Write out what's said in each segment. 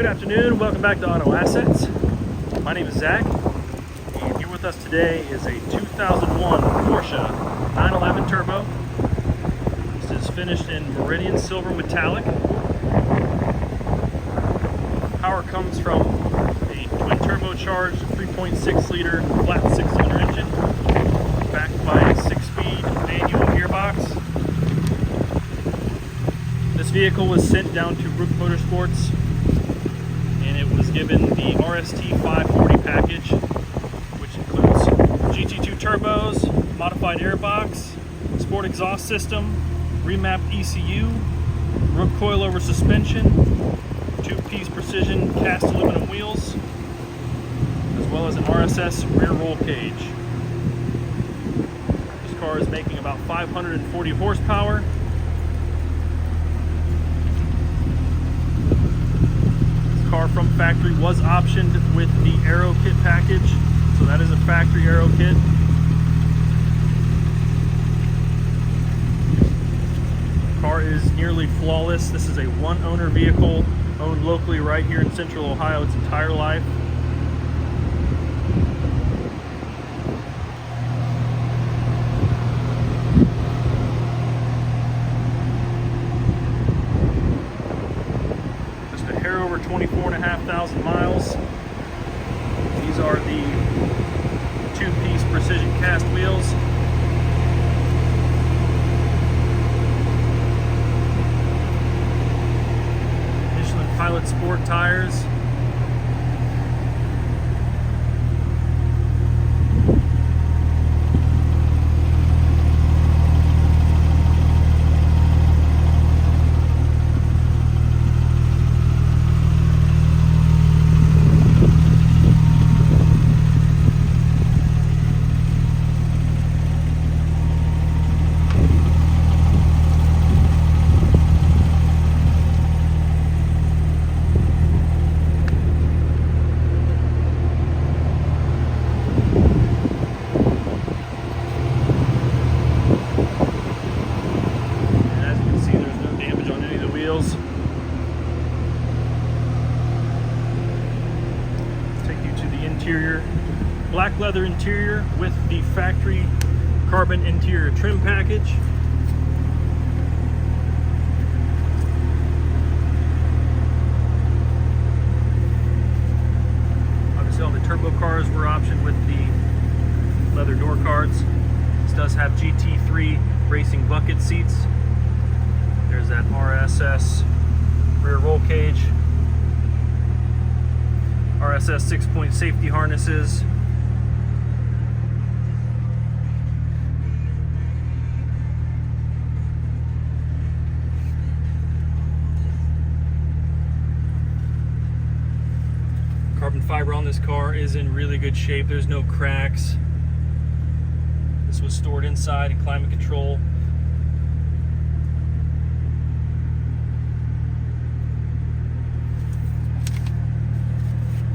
Good afternoon, welcome back to Auto Assets. My name is Zach, and here with us today is a 2001 Porsche 911 Turbo. This is finished in Meridian Silver Metallic. Power comes from a twin turbocharged 3.6 liter flat 6-cylinder engine, backed by a 6-speed manual gearbox. This vehicle was sent down to Roock Motorsports, and it was given the RST540 package, which includes GT2 Turbos, modified airbox, sport exhaust system, Remapped ECU, Roock Coil over suspension, 2-piece precision cast aluminum wheels, as well as an RSS Rear Role cage. This car is making about 540 horsepower. Car from factory was optioned with the Aero Kit package, so that is a factory Aero Kit. Car is nearly flawless. This is a one-owner vehicle, owned locally right here in Central Ohio its entire life. Over 24,500 miles. These are the 2-piece precision cast wheels. Michelin Pilot Sport tires. Take you to the interior. Black leather interior with the factory carbon interior trim package. Obviously all the turbo cars were optioned with the leather door cards. This does have GT3 Racing bucket seats. There's that RSS Rear Role cage, RSS 6-point safety harnesses, carbon fiber on this car is in really good shape. There's no cracks. This was stored inside in climate control.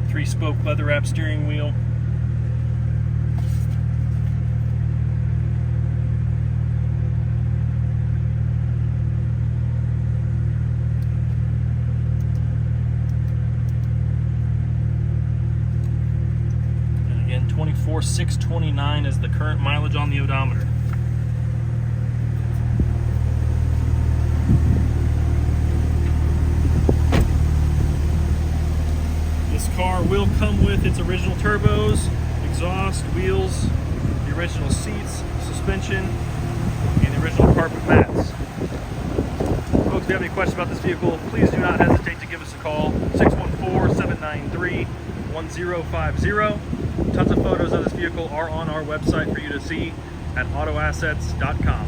Three-spoke leather-wrapped steering wheel. And again, 24,629 is the current mileage on the odometer. This car will come with its original turbos, exhaust, wheels, the original seats, suspension, and the original carpet mats. Folks, if you have any questions about this vehicle, please do not hesitate to give us a call, 614-793-1050. Tons of photos of this vehicle are on our website for you to see at autoassets.com.